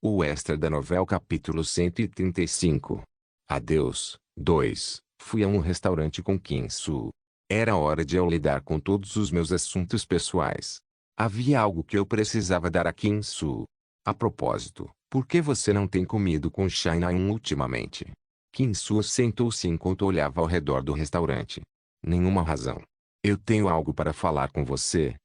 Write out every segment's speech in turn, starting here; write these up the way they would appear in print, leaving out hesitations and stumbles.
O extra da novela capítulo 135. Adeus. 2. Fui a um restaurante com Kim-soo. Era hora de eu lidar com todos os meus assuntos pessoais. Havia algo que eu precisava dar a Kim-soo. A propósito, por que você não tem comido com China-yun ultimamente? Kim-soo sentou-se enquanto olhava ao redor do restaurante. Nenhuma razão. Eu tenho algo para falar com você.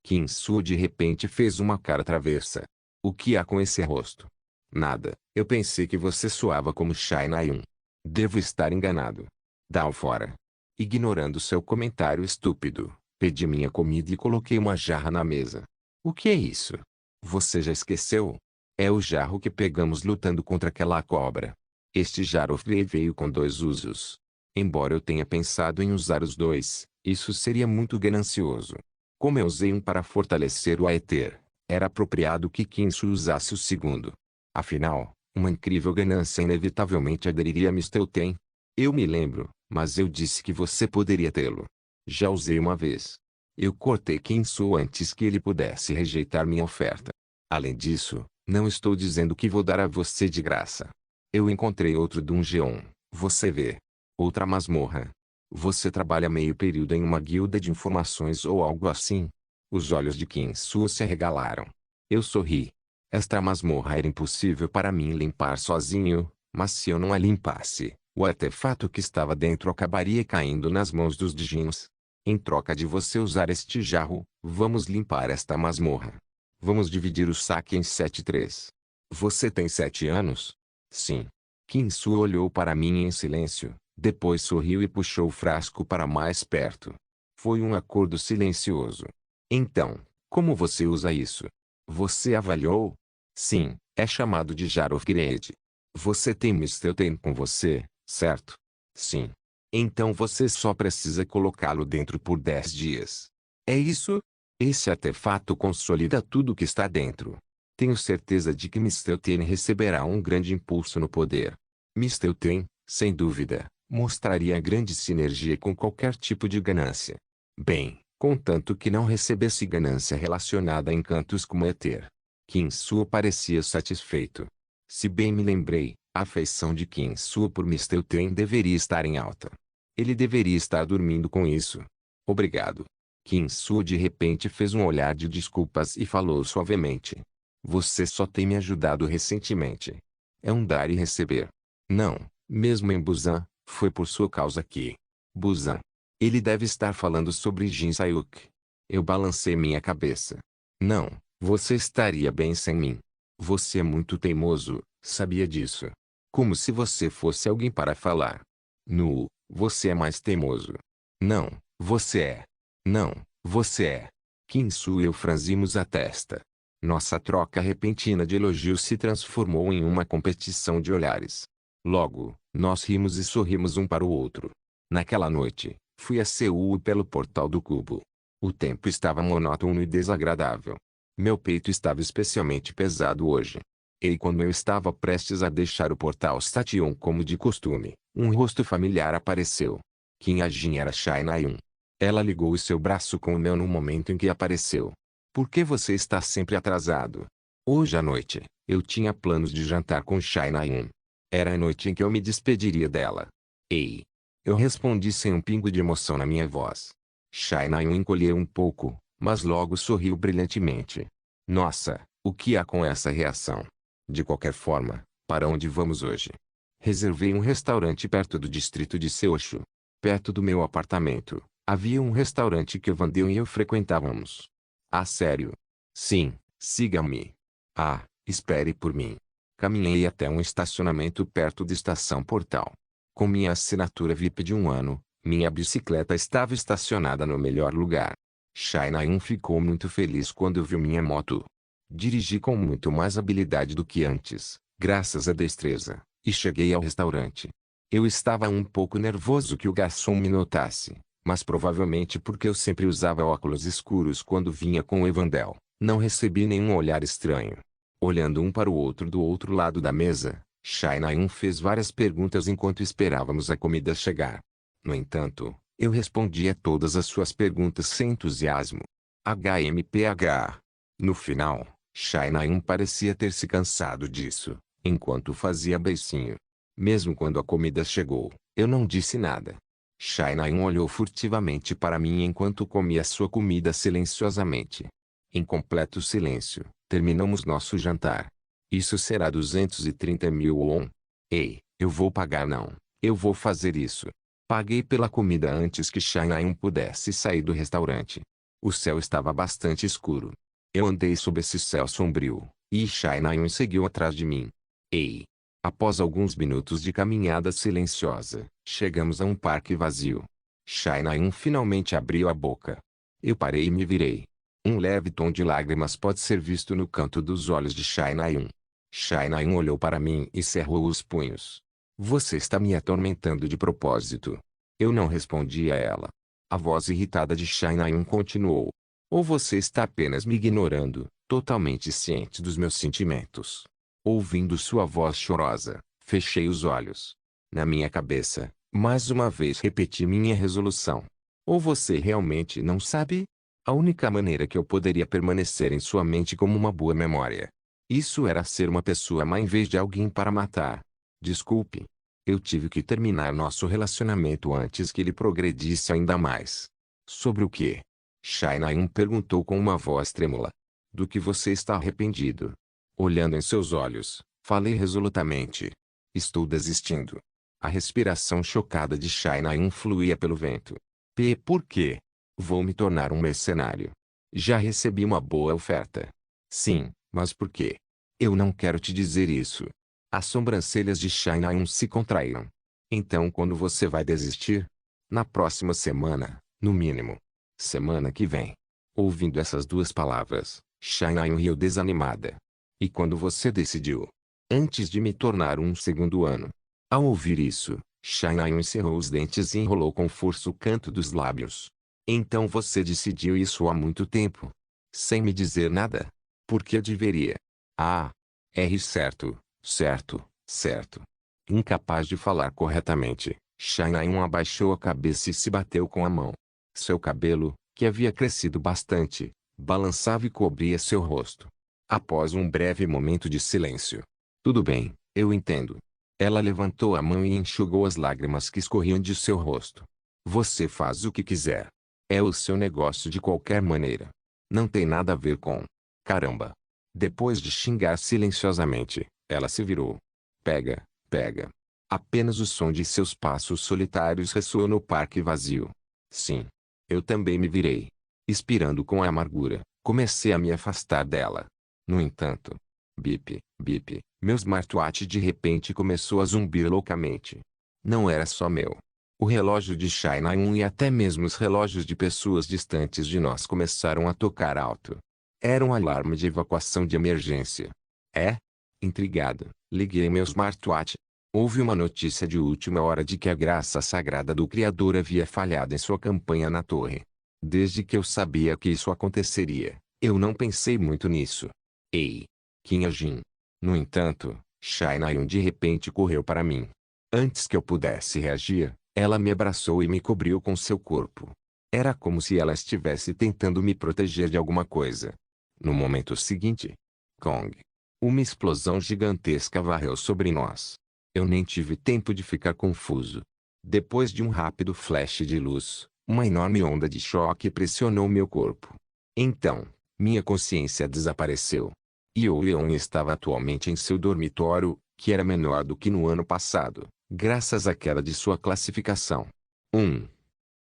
Kim-soo de repente fez uma cara travessa. O que há com esse rosto? Nada. Eu pensei que você soava como China-yun. Devo estar enganado. Dá-o fora. Ignorando seu comentário estúpido, pedi minha comida e coloquei uma jarra na mesa. O que é isso? Você já esqueceu? É o jarro que pegamos lutando contra aquela cobra. Este jarro veio com 2 usos. Embora eu tenha pensado em usar os 2, isso seria muito ganancioso. Como eu usei um para fortalecer o Aether, era apropriado que Kim-soo usasse o segundo. Afinal, uma incrível ganância inevitavelmente aderiria a Mistelten. Eu me lembro, mas eu disse que você poderia tê-lo. Já usei uma vez. Eu cortei Kim-soo antes que ele pudesse rejeitar minha oferta. Além disso, não estou dizendo que vou dar a você de graça. Eu encontrei outro dungeon, você vê. Outra masmorra. Você trabalha meio período em uma guilda de informações ou algo assim? Os olhos de Kim-soo se arregalaram. Eu sorri. Esta masmorra era impossível para mim limpar sozinho, mas se eu não a limpasse, o artefato que estava dentro acabaria caindo nas mãos dos Djinns. Em troca de você usar este jarro, vamos limpar esta masmorra. Vamos dividir o saque em 7-3. Você tem 7 anos? Sim. Kim-soo olhou para mim em silêncio, depois sorriu e puxou o frasco para mais perto. Foi um acordo silencioso. Então, como você usa isso? Você avaliou? Sim, é chamado de Jar of Grade. Você tem Mistelten com você, certo? Sim. Então você só precisa colocá-lo dentro por 10 dias. É isso? Esse artefato consolida tudo o que está dentro. Tenho certeza de que Mistelten receberá um grande impulso no poder. Mistelten, sem dúvida, mostraria grande sinergia com qualquer tipo de ganância. Bem, contanto que não recebesse ganância relacionada a encantos como Ether. Kim-soo parecia satisfeito. Se bem me lembrei, a afeição de Kim-soo por Mistelten deveria estar em alta. Ele deveria estar dormindo com isso. Obrigado. Kim-soo de repente fez um olhar de desculpas e falou suavemente. Você só tem me ajudado recentemente. É um dar e receber. Não, mesmo em Busan, foi por sua causa que... Busan. Ele deve estar falando sobre Jin Sayuk. Eu balancei minha cabeça. Não, você estaria bem sem mim. Você é muito teimoso, sabia disso. Como se você fosse alguém para falar. Nu, você é mais teimoso. Não, você é. Não, você é. Kim-soo e eu franzimos a testa. Nossa troca repentina de elogios se transformou em uma competição de olhares. Logo, nós rimos e sorrimos um para o outro. Naquela noite, fui a Seul pelo portal do cubo. O tempo estava monótono e desagradável. Meu peito estava especialmente pesado hoje. E quando eu estava prestes a deixar o portal Station como de costume, um rosto familiar apareceu. Kim Ajin era China-yun. Ela ligou o seu braço com o meu no momento em que apareceu. Por que você está sempre atrasado? Hoje à noite, eu tinha planos de jantar com China-yun. Era a noite em que eu me despediria dela. Ei! Eu respondi sem um pingo de emoção na minha voz. China-yun encolheu um pouco, mas logo sorriu brilhantemente. Nossa, o que há com essa reação? De qualquer forma, para onde vamos hoje? Reservei um restaurante perto do distrito de Seoshu. Perto do meu apartamento, havia um restaurante que Vandeu e eu frequentávamos. Ah, sério? Sim, siga-me. Ah, espere por mim. Caminhei até um estacionamento perto da estação Portal. Com minha assinatura VIP de 1 ano, minha bicicleta estava estacionada no melhor lugar. China-yun ficou muito feliz quando viu minha moto. Dirigi com muito mais habilidade do que antes, graças à destreza, e cheguei ao restaurante. Eu estava um pouco nervoso que o garçom me notasse, mas provavelmente porque eu sempre usava óculos escuros quando vinha com o Evandel, não recebi nenhum olhar estranho. Olhando um para o outro do outro lado da mesa, China-yun fez várias perguntas enquanto esperávamos a comida chegar. No entanto, eu respondi a todas as suas perguntas sem entusiasmo. HMPH. No final, Shai-Naim parecia ter se cansado disso, enquanto fazia beicinho. Mesmo quando a comida chegou, eu não disse nada. Shai-Naim olhou furtivamente para mim enquanto comia sua comida silenciosamente. Em completo silêncio, terminamos nosso jantar. Isso será 230.000 won. Ei, eu vou pagar não. Eu vou fazer isso. Paguei pela comida antes que Shai-Naim pudesse sair do restaurante. O céu estava bastante escuro. Eu andei sob esse céu sombrio, e Shai-Naim seguiu atrás de mim. Ei! Após alguns minutos de caminhada silenciosa, chegamos a um parque vazio. Shai-Naim finalmente abriu a boca. Eu parei e me virei. Um leve tom de lágrimas pode ser visto no canto dos olhos de Shai-Naim. Shai-Naim olhou para mim e cerrou os punhos. Você está me atormentando de propósito. Eu não respondi a ela. A voz irritada de Shai-Naim continuou. Ou você está apenas me ignorando, totalmente ciente dos meus sentimentos. Ouvindo sua voz chorosa, fechei os olhos. Na minha cabeça, mais uma vez repeti minha resolução. Ou você realmente não sabe? A única maneira que eu poderia permanecer em sua mente como uma boa memória. Isso era ser uma pessoa má em vez de alguém para matar. Desculpe. Eu tive que terminar nosso relacionamento antes que ele progredisse ainda mais. Sobre o quê? Shai-Naim perguntou com uma voz trêmula. Do que você está arrependido? Olhando em seus olhos, falei resolutamente. Estou desistindo. A respiração chocada de Shai-Naim fluía pelo vento. Por quê? Vou me tornar um mercenário. Já recebi uma boa oferta. Sim, mas por quê? Eu não quero te dizer isso. As sobrancelhas de Shai-Naim se contraíram. Então quando você vai desistir? Na próxima semana, no mínimo. Semana que vem. Ouvindo essas duas palavras, Shai-Naim riu desanimada. E quando você decidiu? Antes de me tornar um segundo ano. Ao ouvir isso, Shai-Naim encerrou os dentes e enrolou com força o canto dos lábios. Então você decidiu isso há muito tempo. Sem me dizer nada? Por que eu deveria? Ah. Certo, certo. Incapaz de falar corretamente, Shai-Naim abaixou a cabeça e se bateu com a mão. Seu cabelo, que havia crescido bastante, balançava e cobria seu rosto. Após um breve momento de silêncio. Tudo bem, eu entendo. Ela levantou a mão e enxugou as lágrimas que escorriam de seu rosto. Você faz o que quiser. É o seu negócio de qualquer maneira. Não tem nada a ver com... Caramba! Depois de xingar silenciosamente, ela se virou. Pega. Apenas o som de seus passos solitários ressoou no parque vazio. Sim. Eu também me virei. Expirando com a amargura, comecei a me afastar dela. No entanto, bip, meu smartwatch de repente começou a zumbir loucamente. Não era só meu. O relógio de Shai-Naim e até mesmo os relógios de pessoas distantes de nós começaram a tocar alto. Era um alarme de evacuação de emergência. Intrigado, liguei meu smartwatch. Houve uma notícia de última hora de que a graça sagrada do Criador havia falhado em sua campanha na torre. Desde que eu sabia que isso aconteceria, eu não pensei muito nisso. Ei! Kim Jin. No entanto, Shai-Naim de repente correu para mim. Antes que eu pudesse reagir, ela me abraçou e me cobriu com seu corpo. Era como se ela estivesse tentando me proteger de alguma coisa. No momento seguinte, Kong. Uma explosão gigantesca varreu sobre nós. Eu nem tive tempo de ficar confuso. Depois de um rápido flash de luz, uma enorme onda de choque pressionou meu corpo. Então, minha consciência desapareceu. Yeon estava atualmente em seu dormitório, que era menor do que no ano passado, graças à queda de sua classificação.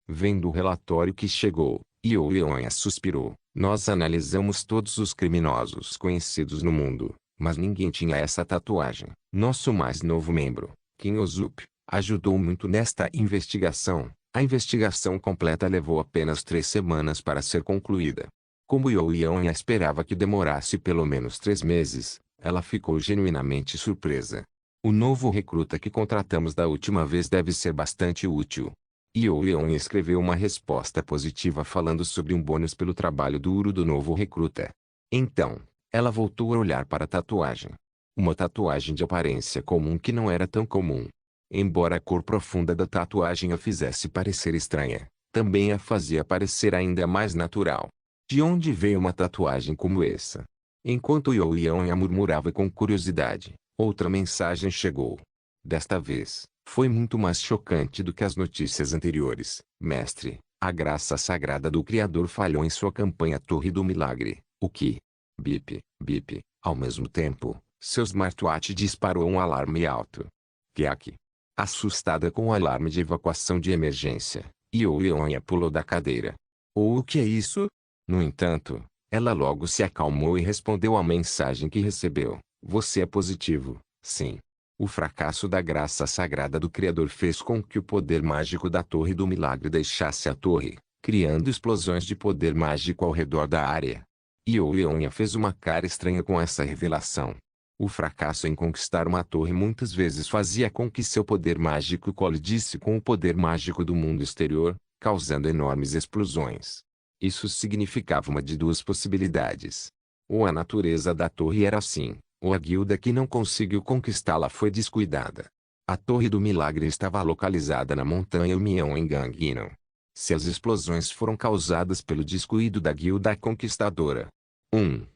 Vendo o relatório que chegou, Yeon suspirou. Nós analisamos todos os criminosos conhecidos no mundo, mas ninguém tinha essa tatuagem. Nosso mais novo membro, Kim Ozup, ajudou muito nesta investigação. A investigação completa levou apenas 3 semanas para ser concluída. Como Yeon esperava que demorasse pelo menos 3 meses, ela ficou genuinamente surpresa. O novo recruta que contratamos da última vez deve ser bastante útil. Yeon escreveu uma resposta positiva falando sobre um bônus pelo trabalho duro do novo recruta. Então, ela voltou a olhar para a tatuagem. Uma tatuagem de aparência comum que não era tão comum. Embora a cor profunda da tatuagem a fizesse parecer estranha, também a fazia parecer ainda mais natural. De onde veio uma tatuagem como essa? Enquanto Youyang murmurava com curiosidade, outra mensagem chegou. Desta vez, foi muito mais chocante do que as notícias anteriores. Mestre, a graça sagrada do Criador falhou em sua campanha Torre do Milagre. O que? Bip, bip. Ao mesmo tempo, seu smartwatch disparou um alarme alto. Kiak. Assustada com o alarme de evacuação de emergência, Youyang pulou da cadeira. O que é isso? No entanto, ela logo se acalmou e respondeu à mensagem que recebeu. Você é positivo, sim. O fracasso da graça sagrada do Criador fez com que o poder mágico da Torre do Milagre deixasse a torre, criando explosões de poder mágico ao redor da área. Youyang fez uma cara estranha com essa revelação. O fracasso em conquistar uma torre muitas vezes fazia com que seu poder mágico colidisse com o poder mágico do mundo exterior, causando enormes explosões. Isso significava uma de duas possibilidades. Ou a natureza da torre era assim, ou a guilda que não conseguiu conquistá-la foi descuidada. A Torre do Milagre estava localizada na montanha Umião em Gangneung. Se as explosões foram causadas pelo descuido da guilda conquistadora. 1.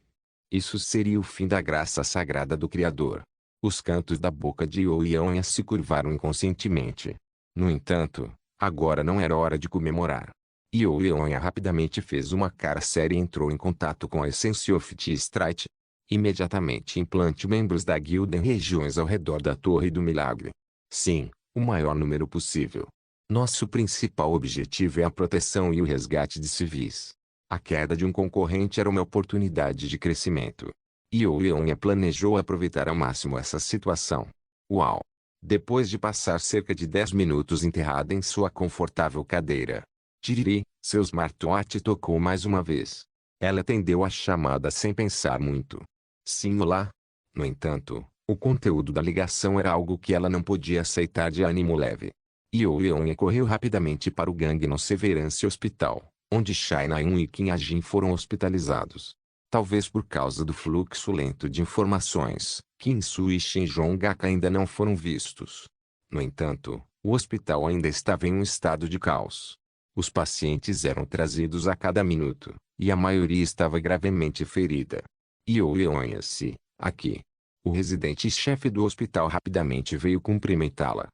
Isso seria o fim da graça sagrada do Criador. Os cantos da boca de Youyang se curvaram inconscientemente. No entanto, agora não era hora de comemorar. Youyang rapidamente fez uma cara séria e entrou em contato com a Essence of T-Strike. Imediatamente implante membros da guilda em regiões ao redor da Torre do Milagre. Sim, o maior número possível. Nosso principal objetivo é a proteção e o resgate de civis. A queda de um concorrente era uma oportunidade de crescimento. Youyang planejou aproveitar ao máximo essa situação. Uau! Depois de passar cerca de 10 minutos enterrada em sua confortável cadeira, Tiriri, seu smartwatch tocou mais uma vez. Ela atendeu a chamada sem pensar muito. Sim, olá. No entanto, o conteúdo da ligação era algo que ela não podia aceitar de ânimo leve. Youyang correu rapidamente para o Gangneung Severance Hospital, onde Shai Nayun e Qin Ajin foram hospitalizados. Talvez por causa do fluxo lento de informações, Qin Su e Shin Jongak ainda não foram vistos. No entanto, o hospital ainda estava em um estado de caos. Os pacientes eram trazidos a cada minuto, e a maioria estava gravemente ferida. Youyang aqui. O residente-chefe do hospital rapidamente veio cumprimentá-la.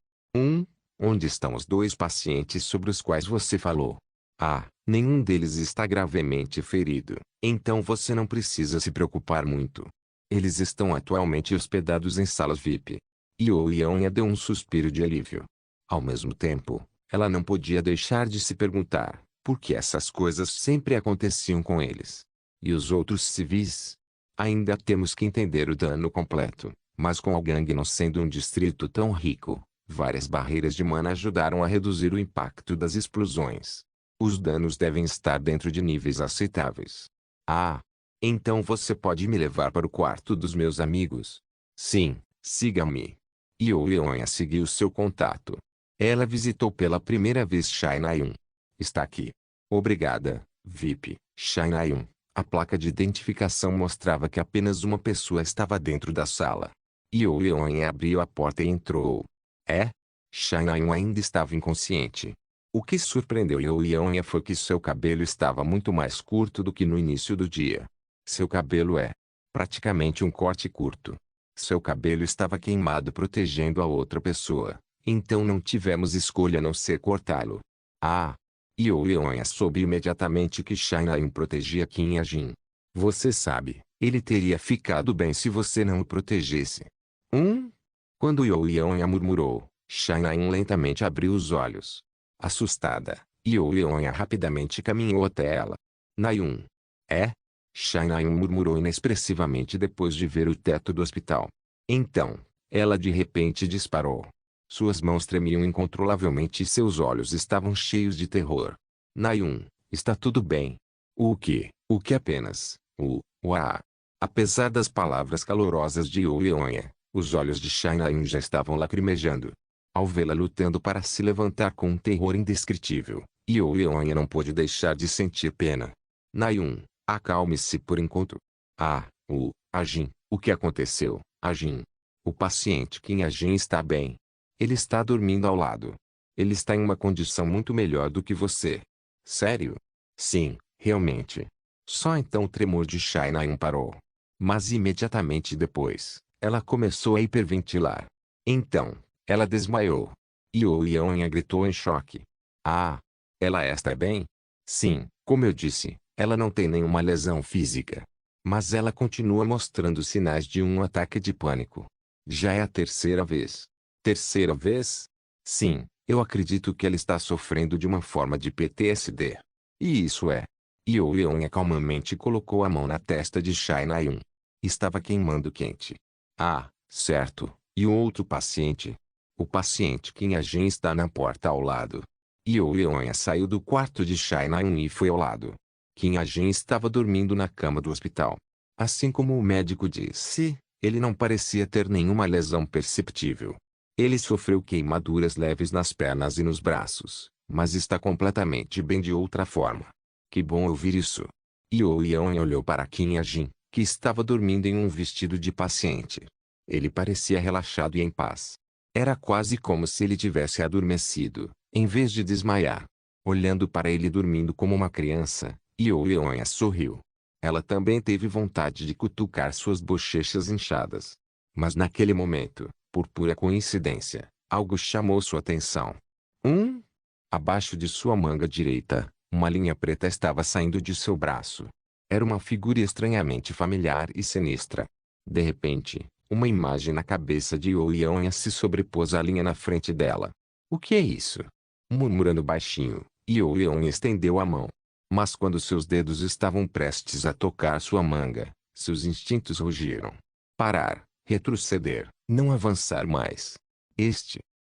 Onde estão os dois pacientes sobre os quais você falou? Ah, nenhum deles está gravemente ferido, então você não precisa se preocupar muito. Eles estão atualmente hospedados em salas VIP. Youyang deu um suspiro de alívio. Ao mesmo tempo, ela não podia deixar de se perguntar, por que essas coisas sempre aconteciam com eles? E os outros civis? Ainda temos que entender o dano completo, mas com o Gangneung sendo um distrito tão rico, várias barreiras de mana ajudaram a reduzir o impacto das explosões. Os danos devem estar dentro de níveis aceitáveis. Ah! Então você pode me levar para o quarto dos meus amigos? Sim, siga-me. Youyang seguiu seu contato. Ela visitou pela primeira vez Shai Nayun. Está aqui. Obrigada, VIP, Shai Nayun. A placa de identificação mostrava que apenas uma pessoa estava dentro da sala. Youyang abriu a porta e entrou. Shai Nayun ainda estava inconsciente. O que surpreendeu Youyang foi que seu cabelo estava muito mais curto do que no início do dia. Seu cabelo é praticamente um corte curto. Seu cabelo estava queimado protegendo a outra pessoa, então não tivemos escolha a não ser cortá-lo. Ah! Youyang soube imediatamente que Shai Nayun protegia Qin Ajin. Você sabe, ele teria ficado bem se você não o protegesse. Quando Youyang murmurou, Shai Nayun lentamente abriu os olhos. Assustada, Youyang rapidamente caminhou até ela. Nayun. Shai Nayun murmurou inexpressivamente depois de ver o teto do hospital. Então, ela de repente disparou. Suas mãos tremiam incontrolavelmente e seus olhos estavam cheios de terror. Nayun, está tudo bem. O que? O que apenas? Apesar das palavras calorosas de Youyang, os olhos de Shai Nayun já estavam lacrimejando. Ao vê-la lutando para se levantar com um terror indescritível, Youyang não pôde deixar de sentir pena. Nayun, acalme-se por enquanto. Ajin, o que aconteceu, Ajin? O paciente Qin Ajin está bem. Ele está dormindo ao lado. Ele está em uma condição muito melhor do que você. Sério? Sim, realmente. Só então o tremor de Shai Nayun parou. Mas imediatamente depois, ela começou a hiperventilar. Então, ela desmaiou. Yuliana gritou em choque. Ah! Ela está bem? Sim, como eu disse, ela não tem nenhuma lesão física. Mas ela continua mostrando sinais de um ataque de pânico. Já é a terceira vez. Terceira vez? Sim, eu acredito que ela está sofrendo de uma forma de PTSD. E isso é. Yuliana calmamente colocou a mão na testa de Shai Nayun. Estava queimando quente. Ah, certo. E o outro paciente? O paciente Kim Ajin está na porta ao lado. Yuliana saiu do quarto de Shai Nayun e foi ao lado. Kim Ajin estava dormindo na cama do hospital. Assim como o médico disse, ele não parecia ter nenhuma lesão perceptível. Ele sofreu queimaduras leves nas pernas e nos braços, mas está completamente bem de outra forma. Que bom ouvir isso. Yuliana olhou para Kim Ajin, que estava dormindo em um vestido de paciente. Ele parecia relaxado e em paz. Era quase como se ele tivesse adormecido, em vez de desmaiar. Olhando para ele dormindo como uma criança, Yuliana sorriu. Ela também teve vontade de cutucar suas bochechas inchadas. Mas naquele momento, por pura coincidência, algo chamou sua atenção. Abaixo de sua manga direita, uma linha preta estava saindo de seu braço. Era uma figura estranhamente familiar e sinistra. De repente, uma imagem na cabeça de Yuliana se sobrepôs à linha na frente dela. O que é isso? Murmurando baixinho, Yuliana estendeu a mão. Mas quando seus dedos estavam prestes a tocar sua manga, seus instintos rugiram. Parar, retroceder, não avançar mais.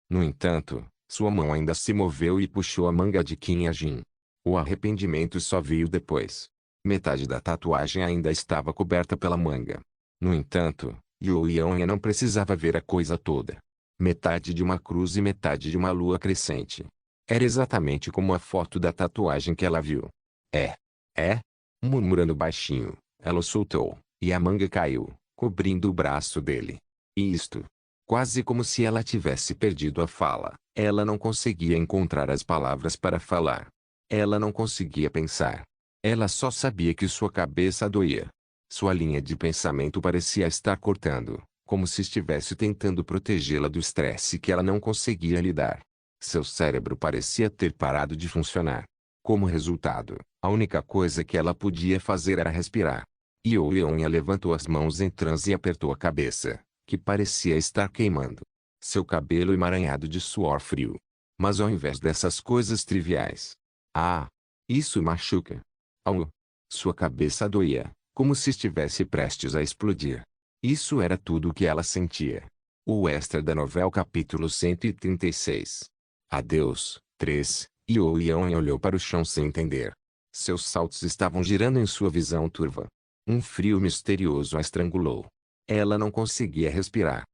No entanto, sua mão ainda se moveu e puxou a manga de Kim Ajin. O arrependimento só veio depois. Metade da tatuagem ainda estava coberta pela manga. No entanto, Yuliana não precisava ver a coisa toda. Metade de uma cruz e metade de uma lua crescente. Era exatamente como a foto da tatuagem que ela viu. É. É? Murmurando baixinho, ela o soltou, e a manga caiu, cobrindo o braço dele. E isto. Quase como se ela tivesse perdido a fala. Ela não conseguia encontrar as palavras para falar. Ela não conseguia pensar. Ela só sabia que sua cabeça doía. Sua linha de pensamento parecia estar cortando, como se estivesse tentando protegê-la do estresse que ela não conseguia lidar. Seu cérebro parecia ter parado de funcionar. Como resultado, a única coisa que ela podia fazer era respirar. Yuliana levantou as mãos em transe e apertou a cabeça, que parecia estar queimando. Seu cabelo emaranhado de suor frio. Mas ao invés dessas coisas triviais. Ah! Isso machuca. Au! Sua cabeça doía, como se estivesse prestes a explodir. Isso era tudo o que ela sentia. O extra da novela capítulo 136. Adeus, 3. Yuliana olhou para o chão sem entender. Seus saltos estavam girando em sua visão turva. Um frio misterioso a estrangulou. Ela não conseguia respirar.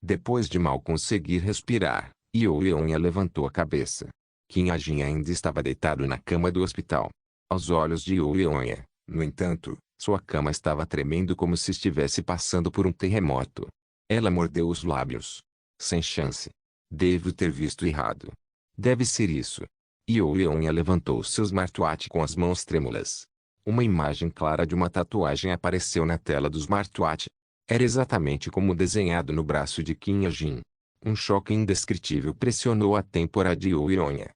Depois de mal conseguir respirar, Yuliana levantou a cabeça. Kim Ajin ainda estava deitado na cama do hospital. Aos olhos de Yuliana, no entanto, sua cama estava tremendo como se estivesse passando por um terremoto. Ela mordeu os lábios. Sem chance. Devo ter visto errado. Deve ser isso. Yuliana levantou seu smartwatch com as mãos trêmulas. Uma imagem clara de uma tatuagem apareceu na tela do smartwatch. Era exatamente como desenhado no braço de Kim Ajin. Um choque indescritível pressionou a têmpora de Yuliana.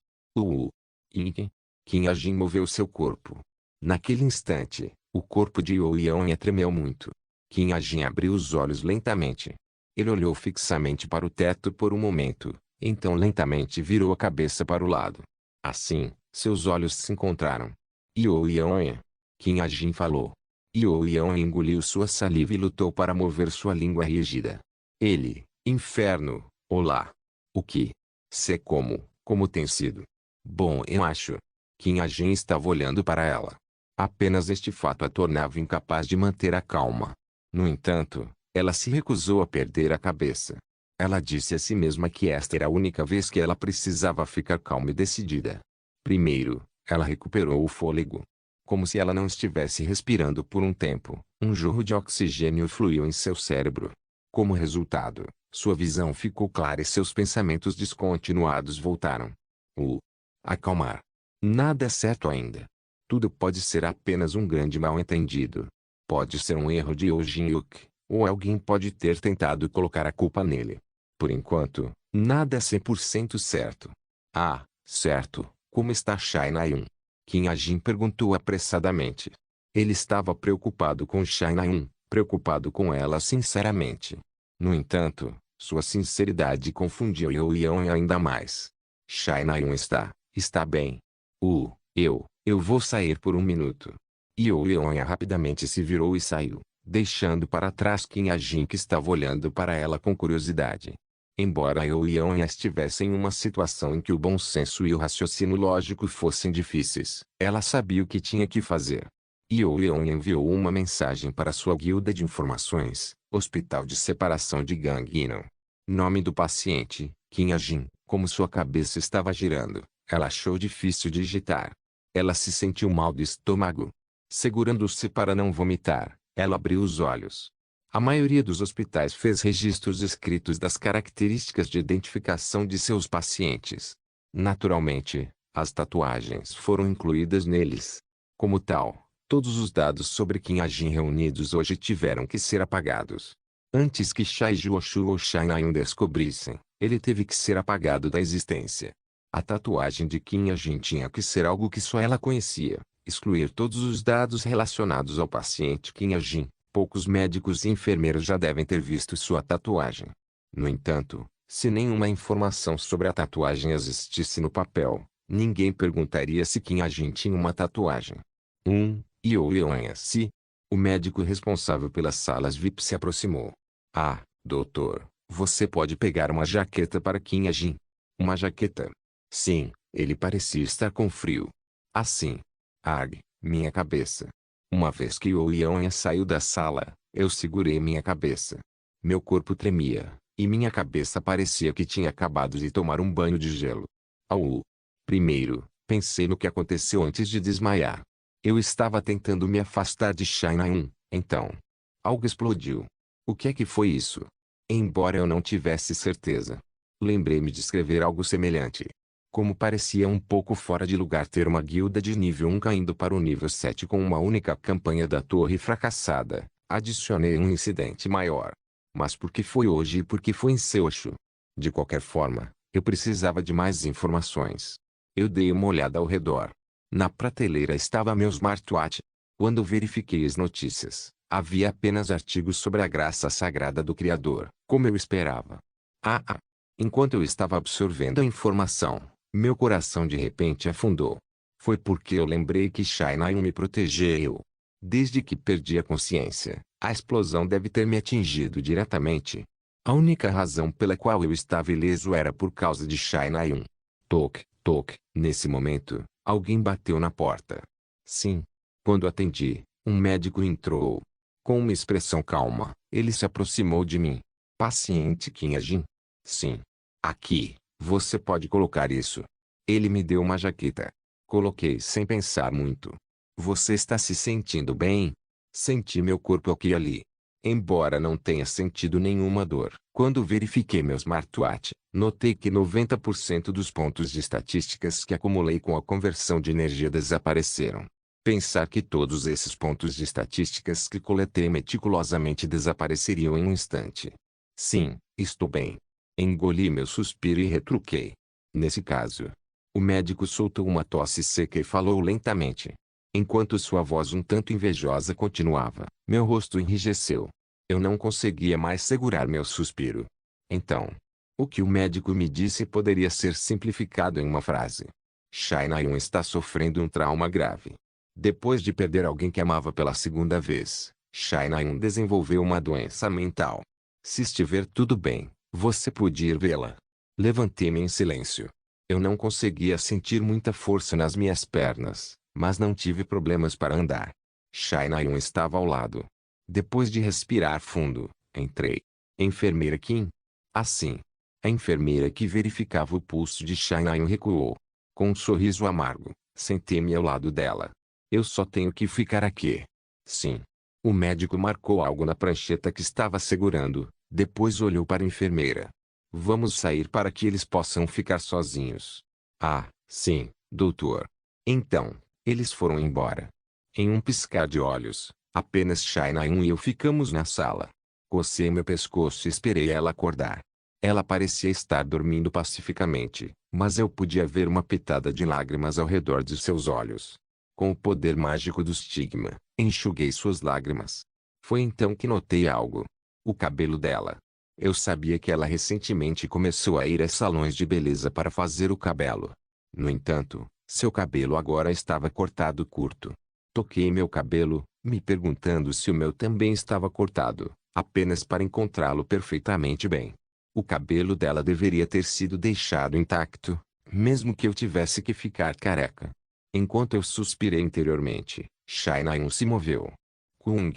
Ink. Kim Ajin moveu seu corpo. Naquele instante, o corpo de Yuliana tremeu muito. Kim Ajin abriu os olhos lentamente. Ele olhou fixamente para o teto por um momento, então lentamente virou a cabeça para o lado. Assim, seus olhos se encontraram. Yuliana. Kim Ajin falou. Yuliana engoliu sua saliva e lutou para mover sua língua rígida. Inferno, olá. O que? Como tem sido? Bom, eu acho. Kim Ajin estava olhando para ela. Apenas este fato a tornava incapaz de manter a calma. No entanto, ela se recusou a perder a cabeça. Ela disse a si mesma que esta era a única vez que ela precisava ficar calma e decidida. Primeiro, ela recuperou o fôlego. Como se ela não estivesse respirando por um tempo, um jorro de oxigênio fluiu em seu cérebro. Como resultado, sua visão ficou clara e seus pensamentos descontinuados voltaram. Acalmar. Nada é certo ainda. Tudo pode ser apenas um grande mal-entendido. Pode ser um erro de Oh Jin-hyuk, ou alguém pode ter tentado colocar a culpa nele. Por enquanto, nada é 100% certo. Ah, certo. Como está Shai Na-eun? Kim A-jin perguntou apressadamente. Ele estava preocupado com Shai Na-eun, preocupado com ela sinceramente. No entanto, sua sinceridade confundiu Yeon ainda mais. Shai Na-eun está bem. Eu vou sair por um minuto. Yeon rapidamente se virou e saiu, deixando para trás Kim A-jin que estava olhando para ela com curiosidade. Embora Yeon estivesse em uma situação em que o bom senso e o raciocínio lógico fossem difíceis, ela sabia o que tinha que fazer. Yeon enviou uma mensagem para sua guilda de informações, Hospital de Separação de Gangneung. Nome do paciente, Kim A-jin. Como sua cabeça estava girando, ela achou difícil digitar. Ela se sentiu mal do estômago. Segurando-se para não vomitar, ela abriu os olhos. A maioria dos hospitais fez registros escritos das características de identificação de seus pacientes. Naturalmente, as tatuagens foram incluídas neles. Como tal, todos os dados sobre Kim A-jin reunidos hoje tiveram que ser apagados. Antes que Shai Juoshu ou Shai Na-eun descobrissem, ele teve que ser apagado da existência. A tatuagem de Kim A-jin tinha que ser algo que só ela conhecia. Excluir todos os dados relacionados ao paciente Kim A-jin. Poucos médicos e enfermeiros já devem ter visto sua tatuagem. No entanto, se nenhuma informação sobre a tatuagem existisse no papel, ninguém perguntaria se Kim A-jin tinha uma tatuagem. Se o médico responsável pelas salas VIP se aproximou. Ah, doutor, você pode pegar uma jaqueta para Kim A-jin? Uma jaqueta? Sim, ele parecia estar com frio. Assim. Minha cabeça. Uma vez que Yeon saiu da sala, eu segurei minha cabeça. Meu corpo tremia, e minha cabeça parecia que tinha acabado de tomar um banho de gelo. Primeiro, pensei no que aconteceu antes de desmaiar. Eu estava tentando me afastar de Shai Na-eun, então. Algo explodiu. O que é que foi isso? Embora eu não tivesse certeza. Lembrei-me de escrever algo semelhante. Como parecia um pouco fora de lugar ter uma guilda de nível 1 caindo para o nível 7 com uma única campanha da torre fracassada, adicionei um incidente maior. Mas por que foi hoje e por que foi em Seoshu? De qualquer forma, eu precisava de mais informações. Eu dei uma olhada ao redor. Na prateleira estava meu smartwatch. Quando verifiquei as notícias, havia apenas artigos sobre a graça sagrada do Criador, como eu esperava. Enquanto eu estava absorvendo a informação, meu coração de repente afundou. Foi porque eu lembrei que Shai Na-eun me protegeu. Desde que perdi a consciência, a explosão deve ter me atingido diretamente. A única razão pela qual eu estava ileso era por causa de Shai Na-eun. Toque, toque. Nesse momento, alguém bateu na porta. Sim. Quando atendi, um médico entrou. Com uma expressão calma, ele se aproximou de mim. Paciente Kim A-jin? Sim. Aqui. Você pode colocar isso. Ele me deu uma jaqueta. Coloquei sem pensar muito. Você está se sentindo bem? Senti meu corpo aqui e ali. Embora não tenha sentido nenhuma dor, quando verifiquei meu smartwatch, notei que 90% dos pontos de estatísticas que acumulei com a conversão de energia desapareceram. Pensar que todos esses pontos de estatísticas que coletei meticulosamente desapareceriam em um instante. Sim, estou bem. Engoli meu suspiro e retruquei. Nesse caso. O médico soltou uma tosse seca e falou lentamente. Enquanto sua voz um tanto invejosa continuava, meu rosto enrijeceu. Eu não conseguia mais segurar meu suspiro. Então. O que o médico me disse poderia ser simplificado em uma frase. Shai Na-eun está sofrendo um trauma grave. Depois de perder alguém que amava pela segunda vez, Shai Na-eun desenvolveu uma doença mental. Se estiver tudo bem, você pode ir vê-la. Levantei-me em silêncio. Eu não conseguia sentir muita força nas minhas pernas, mas não tive problemas para andar. Shai Na-eun estava ao lado. Depois de respirar fundo, entrei. Enfermeira Kim? Assim. A enfermeira que verificava o pulso de Shai Na-eun recuou. Com um sorriso amargo, sentei-me ao lado dela. Eu só tenho que ficar aqui. Sim. O médico marcou algo na prancheta que estava segurando, depois olhou para a enfermeira. Vamos sair para que eles possam ficar sozinhos. Ah, sim, doutor. Então, eles foram embora. Em um piscar de olhos, Apenas Shai-Naim e eu ficamos na sala. Cocei meu pescoço e esperei ela acordar. Ela parecia estar dormindo pacificamente, mas eu podia ver uma pitada de lágrimas ao redor de seus olhos. Com o poder mágico do estigma, enxuguei suas lágrimas. Foi então que notei algo. O cabelo dela. Eu sabia que ela recentemente começou a ir a salões de beleza para fazer o cabelo. No entanto, seu cabelo agora estava cortado curto. Toquei meu cabelo, me perguntando se o meu também estava cortado, apenas para encontrá-lo perfeitamente bem. O cabelo dela deveria ter sido deixado intacto, mesmo que eu tivesse que ficar careca. Enquanto eu suspirei interiormente, Shai-Naim se moveu. Kung.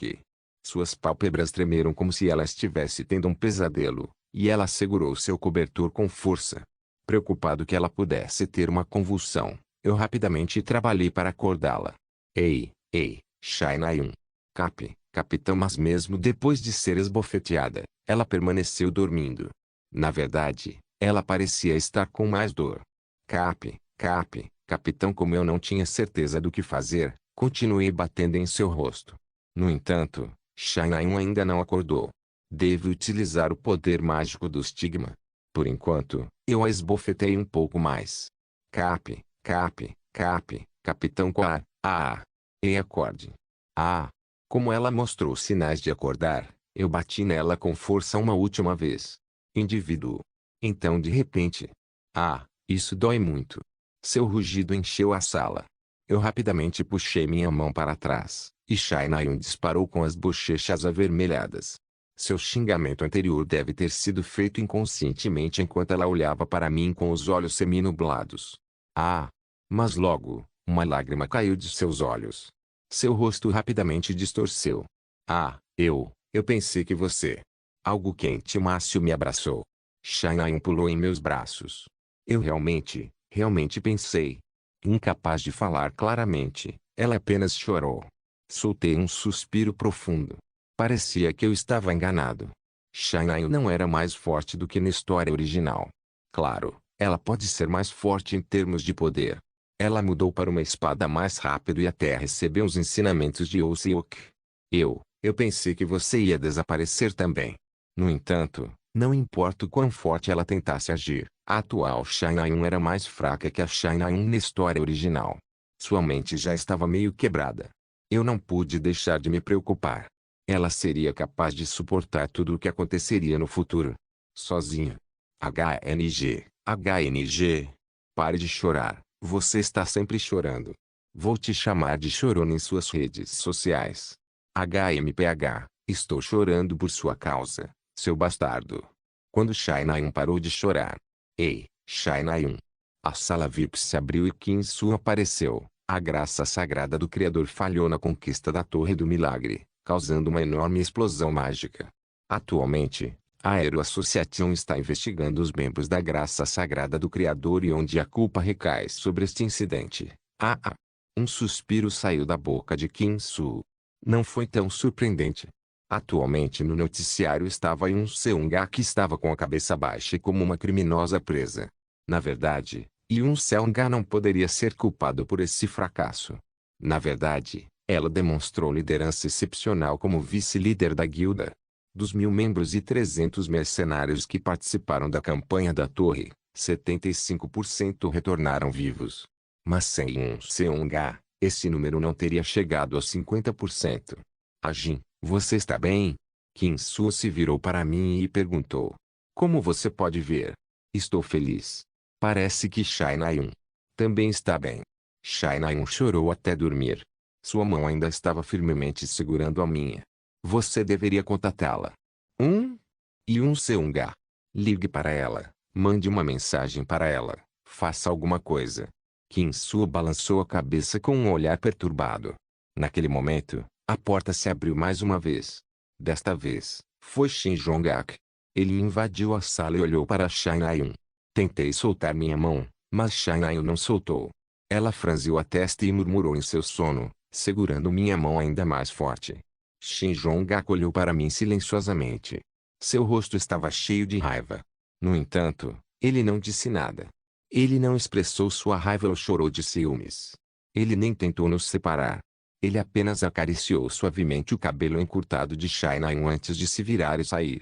Suas pálpebras tremeram como se ela estivesse tendo um pesadelo, e ela segurou seu cobertor com força. Preocupado que ela pudesse ter uma convulsão, eu rapidamente trabalhei para acordá-la. Ei, Shai-Naim. Capitão, mas mesmo depois de ser esbofeteada, ela permaneceu dormindo. Na verdade, ela parecia estar com mais dor. Capitão, como eu não tinha certeza do que fazer, continuei batendo em seu rosto. No entanto, Shai-Naim ainda não acordou. Devo utilizar o poder mágico do estigma. Por enquanto, eu a esbofetei um pouco mais. Capitão Coar, Ei, acorde. Como ela mostrou sinais de acordar, eu bati nela com força uma última vez. Indivíduo. Então de repente. Isso dói muito. Seu rugido encheu a sala. Eu rapidamente puxei minha mão para trás, e Shai-Naim disparou com as bochechas avermelhadas. Seu xingamento anterior deve ter sido feito inconscientemente enquanto ela olhava para mim com os olhos seminublados. Mas logo, uma lágrima caiu de seus olhos. Seu rosto rapidamente distorceu. Eu pensei que você. Algo quente e mácio me abraçou. Shai-Naim pulou em meus braços. Eu realmente pensei. Incapaz de falar claramente, ela apenas chorou. Soltei um suspiro profundo. Parecia que eu estava enganado. Shai-Naim não era mais forte do que na história original. Claro, ela pode ser mais forte em termos de poder. Ela mudou para uma espada mais rápido e até recebeu os ensinamentos de Oseok. Eu pensei que você ia desaparecer também. No entanto, não importa o quão forte ela tentasse agir, a atual Shai-Naim era mais fraca que a Shai-Naim na história original. Sua mente já estava meio quebrada. Eu não pude deixar de me preocupar. Ela seria capaz de suportar tudo o que aconteceria no futuro. Sozinha. HNG. Pare de chorar. Você está sempre chorando. Vou te chamar de chorona em suas redes sociais. Estou chorando por sua causa, seu bastardo. Quando Shai-Naim parou de chorar. Ei, Shai-Naim. A sala VIP se abriu e Kim-Soo apareceu. A graça sagrada do Criador falhou na conquista da Torre do Milagre, causando uma enorme explosão mágica. Atualmente, a Aero Association está investigando os membros da graça sagrada do Criador e onde a culpa recai sobre este incidente. Um suspiro saiu da boca de Kim-Soo. Não foi tão surpreendente. Atualmente no noticiário estava Yoon Seung-ga, que estava com a cabeça baixa e como uma criminosa presa. Na verdade, Yoon Seung-ga não poderia ser culpado por esse fracasso. Na verdade, ela demonstrou liderança excepcional como vice-líder da guilda. Dos 1.000 membros e 300 mercenários que participaram da campanha da torre, 75% retornaram vivos. Mas sem Yoon Seung-ga, esse número não teria chegado a 50%. Jin, você está bem? Kim-Soo se virou para mim e perguntou. Como você pode ver? Estou feliz. Parece que Shai-Naim também está bem. Shai-Naim chorou até dormir. Sua mão ainda estava firmemente segurando a minha. Você deveria contatá-la. Yoon Seung-ga. Ligue para ela. Mande uma mensagem para ela. Faça alguma coisa. Kim-Soo balançou a cabeça com um olhar perturbado. Naquele momento, a porta se abriu mais uma vez. Desta vez, foi Shin Jong-ak. Ele invadiu a sala e olhou para Shai-Naim. Tentei soltar minha mão, mas Shai-Naim não soltou. Ela franziu a testa e murmurou em seu sono, segurando minha mão ainda mais forte. Shin Jong-ak olhou para mim silenciosamente. Seu rosto estava cheio de raiva. No entanto, ele não disse nada. Ele não expressou sua raiva ou chorou de ciúmes. Ele nem tentou nos separar. Ele apenas acariciou suavemente o cabelo encurtado de Shai Naeun antes de se virar e sair.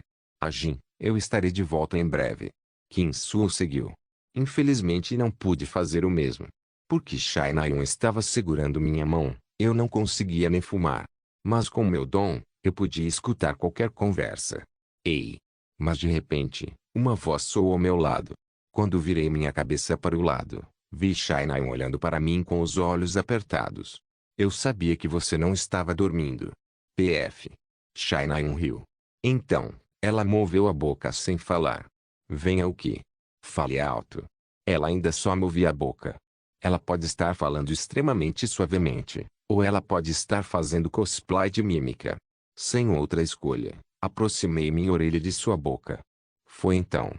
Jin, eu estarei de volta em breve. Kim Soo seguiu. Infelizmente não pude fazer o mesmo. Porque Shai Naeun estava segurando minha mão, eu não conseguia nem fumar. Mas com meu dom, eu podia escutar qualquer conversa. Ei! Mas de repente, uma voz soou ao meu lado. Quando virei minha cabeça para o lado, vi Shai Naeun olhando para mim com os olhos apertados. Eu sabia que você não estava dormindo. PF. Shai Naeun riu. Então, ela moveu a boca sem falar. Venha o que? Fale alto. Ela ainda só movia a boca. Ela pode estar falando extremamente suavemente, ou ela pode estar fazendo cosplay de mímica. Sem outra escolha, aproximei minha orelha de sua boca. Foi então.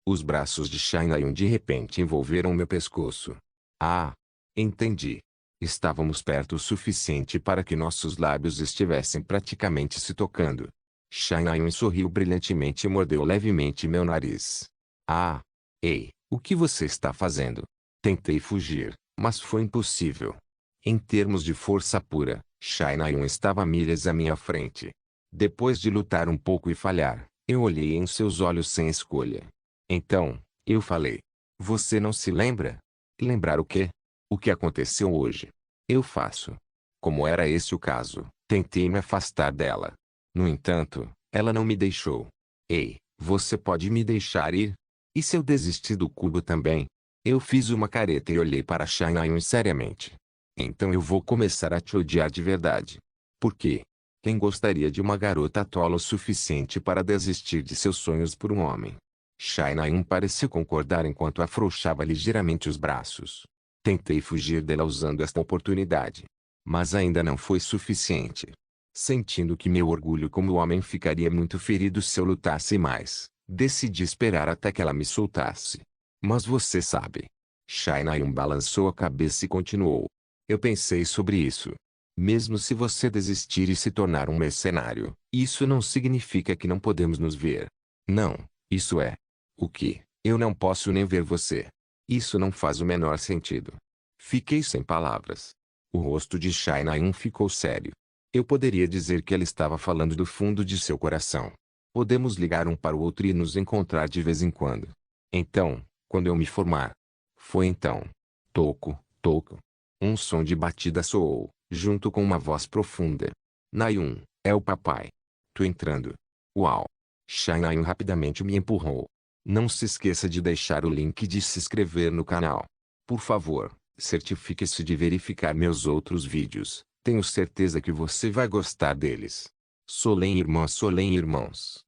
Os braços de Shai Naeun de repente envolveram meu pescoço. Ah! Entendi. Estávamos perto o suficiente para que nossos lábios estivessem praticamente se tocando. Shai Naeun sorriu brilhantemente e mordeu levemente meu nariz. Ah! Ei, o que você está fazendo? Tentei fugir, mas foi impossível. Em termos de força pura, Shai Naeun estava milhas à minha frente. Depois de lutar um pouco e falhar, eu olhei em seus olhos sem escolha. Então, eu falei. Você não se lembra? Lembrar o quê? O que aconteceu hoje? Eu faço. Como era esse o caso, tentei me afastar dela. No entanto, ela não me deixou. Ei, você pode me deixar ir? E se eu desistir do cubo também? Eu fiz uma careta e olhei para Shai Naeun seriamente. Então eu vou começar a te odiar de verdade. Por quê? Quem gostaria de uma garota tola o suficiente para desistir de seus sonhos por um homem? Shai Naeun pareceu concordar enquanto afrouxava ligeiramente os braços. Tentei fugir dela usando esta oportunidade. Mas ainda não foi suficiente. Sentindo que meu orgulho como homem ficaria muito ferido se eu lutasse mais, decidi esperar até que ela me soltasse. Mas você sabe. Shai Naeun balançou a cabeça e continuou. Eu pensei sobre isso. Mesmo se você desistir e se tornar um mercenário, isso não significa que não podemos nos ver. Não, isso é. O que? Eu não posso nem ver você. Isso não faz o menor sentido. Fiquei sem palavras. O rosto de Shai Naeun ficou sério. Eu poderia dizer que ela estava falando do fundo de seu coração. Podemos ligar um para o outro e nos encontrar de vez em quando. Então, quando eu me formar. Foi então. Toco, toco. Um som de batida soou, junto com uma voz profunda. Naeun, é o papai. Tô entrando. Uau! Shai Naeun rapidamente me empurrou. Não se esqueça de deixar o link de se inscrever no canal. Por favor, certifique-se de verificar meus outros vídeos. Tenho certeza que você vai gostar deles. Solem irmãs, Solem irmãos.